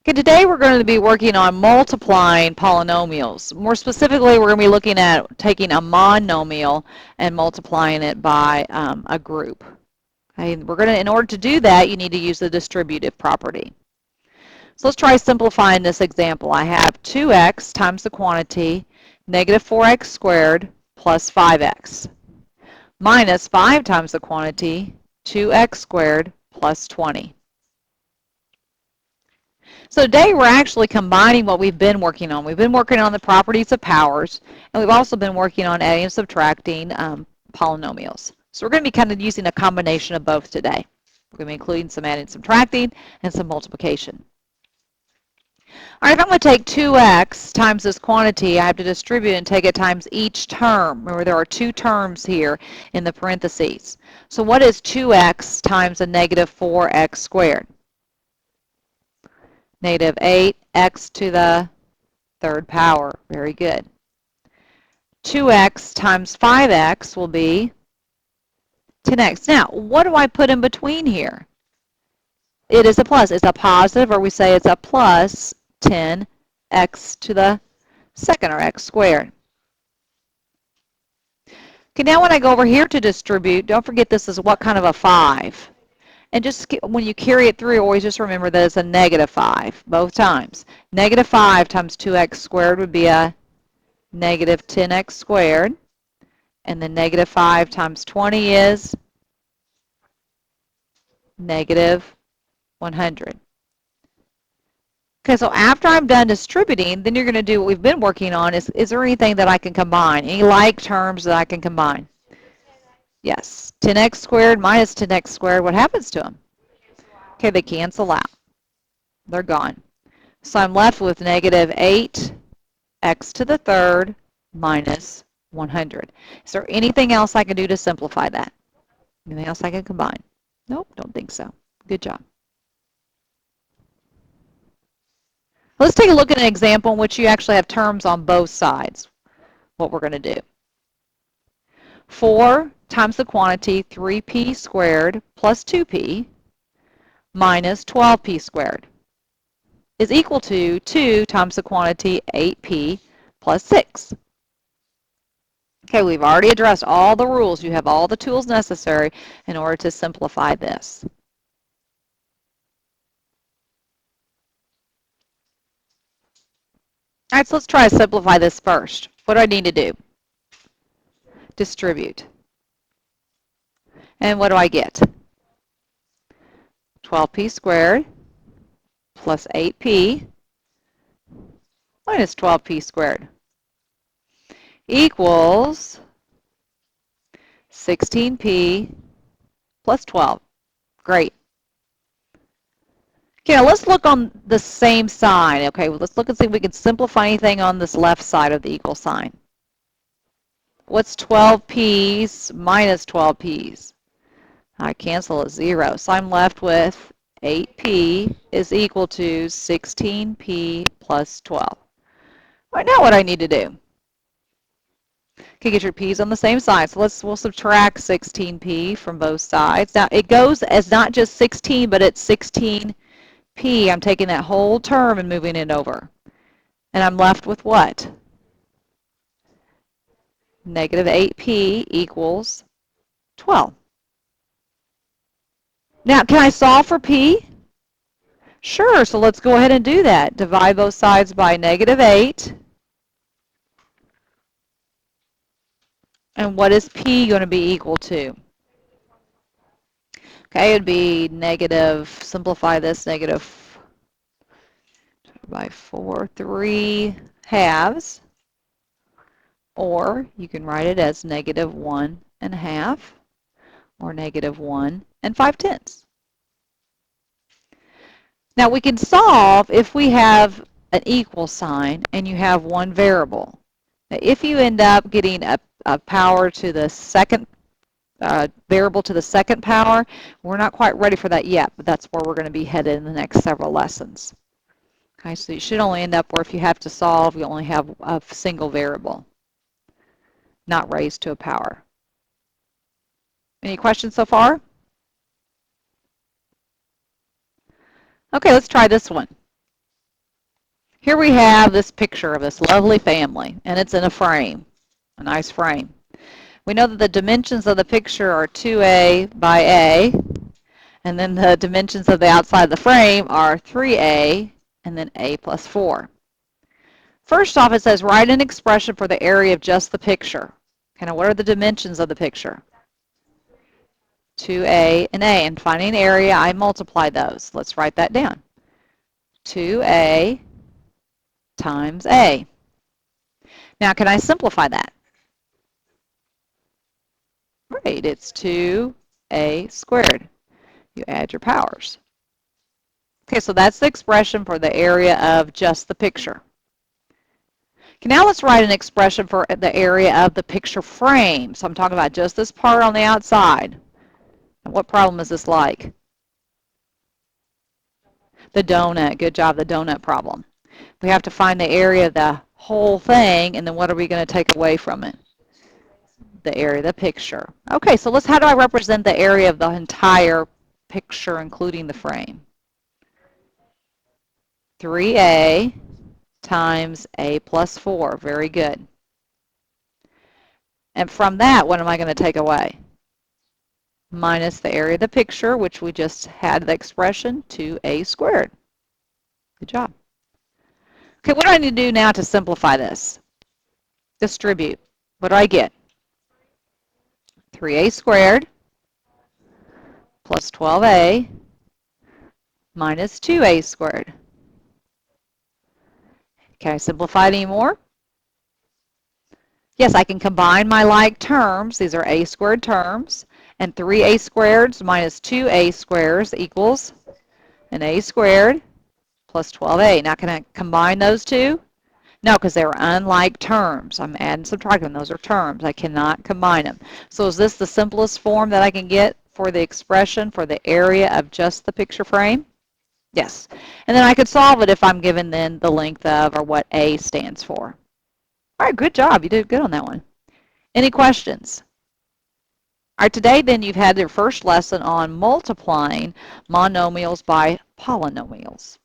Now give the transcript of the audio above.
Okay, today we're going to be working on multiplying polynomials. More specifically, we're going to be looking at taking a monomial and multiplying it by a group. Okay, in order to do that, you need to use the distributive property. So let's try simplifying this example. I have 2x times the quantity, negative 4x squared plus 5x, minus 5 times the quantity, 2x squared plus 20. So today we're actually combining what we've been working on. We've been working on the properties of powers, and we've also been working on adding and subtracting polynomials. So we're going to be kind of using a combination of both today. We're going to be including some adding and subtracting and some multiplication. All right, if I'm going to take 2x times this quantity, I have to distribute and take it times each term. Remember, there are two terms here in the parentheses. So what is 2x times a negative 4x squared? Negative 8x to the third power. Very good. 2x times 5x will be 10x. Now, what do I put in between here? It is a plus. It's a positive, or we say it's a plus 10x to the second, or x squared. Okay, now when I go over here to distribute, don't forget this is what kind of a 5. And just when you carry it through, always just remember that it's a negative 5 both times. Negative 5 times 2x squared would be a negative 10x squared. And then negative 5 times 20 is negative 100. Okay, so after I'm done distributing, then you're going to do what we've been working on. Is there anything that I can combine? Any like terms that I can combine? Yes. 10x squared minus 10x squared, what happens to them? Okay, they cancel out. They're gone. So I'm left with negative 8x to the third minus 100. Is there anything else I can do to simplify that? Anything else I can combine? Nope, don't think so. Good job. Let's take a look at an example in which you actually have terms on both sides. What we're going to do. 4 times the quantity 3p squared plus 2p minus 12p squared is equal to 2 times the quantity 8p plus 6. Okay, we've already addressed all the rules. You have all the tools necessary in order to simplify this. All right, so let's try to simplify this first. What do I need to do? Distribute. And what do I get? 12p squared plus 8p minus 12p squared equals 16p plus 12. Great. Okay, now let's look on the same side. Okay, well, let's look and see if we can simplify anything on this left side of the equal sign. What's 12p's minus 12p's? I cancel at 0. So I'm left with 8p is equal to 16p plus 12. All right, now what I need to do? Okay, get your p's on the same side. So we'll subtract 16p from both sides. Now it goes as not just 16, but it's 16p. I'm taking that whole term and moving it over. And I'm left with what? Negative 8p equals 12. Now, can I solve for p? Sure, so let's go ahead and do that. Divide both sides by negative 8. And what is p going to be equal to? Okay, it would be negative, simplify this, negative by 4, 3 halves. Or you can write it as negative 1 1/2 or negative 1 5/10. Now we can solve if we have an equal sign and you have one variable. Now, if you end up getting a power to the second variable to the second power, we're not quite ready for that yet, but that's where we're going to be headed in the next several lessons. Okay, so you should only end up where if you have to solve, you only have a single variable, not raised to a power. Any questions so far? Okay, let's try this one. Here we have this picture of this lovely family, and it's in a frame, a nice frame. We know that the dimensions of the picture are 2a by a, and then the dimensions of the outside of the frame are 3a, and then a plus 4. First off, it says write an expression for the area of just the picture. Kind of what are the dimensions of the picture? 2a and a. And finding an area, I multiply those. Let's write that down. 2a times a. Now, can I simplify that? Great, it's 2a squared. You add your powers. Okay, so that's the expression for the area of just the picture. Okay, now let's write an expression for the area of the picture frame. So I'm talking about just this part on the outside. And what problem is this like? The donut. Good job, the donut problem. We have to find the area of the whole thing, and then what are we going to take away from it? The area of the picture. Okay, so how do I represent the area of the entire picture, including the frame? 3a times a plus 4. Very good. And from that, what am I going to take away? Minus the area of the picture, which we just had the expression, 2a squared. Good job. Okay, what do I need to do now to simplify this? Distribute. What do I get? 3a squared plus 12a minus 2a squared. Can I simplify it anymore? Yes, I can combine my like terms. These are a squared terms. And 3a squareds minus 2a squares equals an a squared plus 12a. Now, can I combine those two? No, because they are unlike terms. I'm adding and subtracting. Those are terms. I cannot combine them. So is this the simplest form that I can get for the expression for the area of just the picture frame? Yes. And then I could solve it if I'm given then the length of, or what a stands for. All right, good job. You did good on that one. Any questions? All right, today then you've had your first lesson on multiplying monomials by polynomials.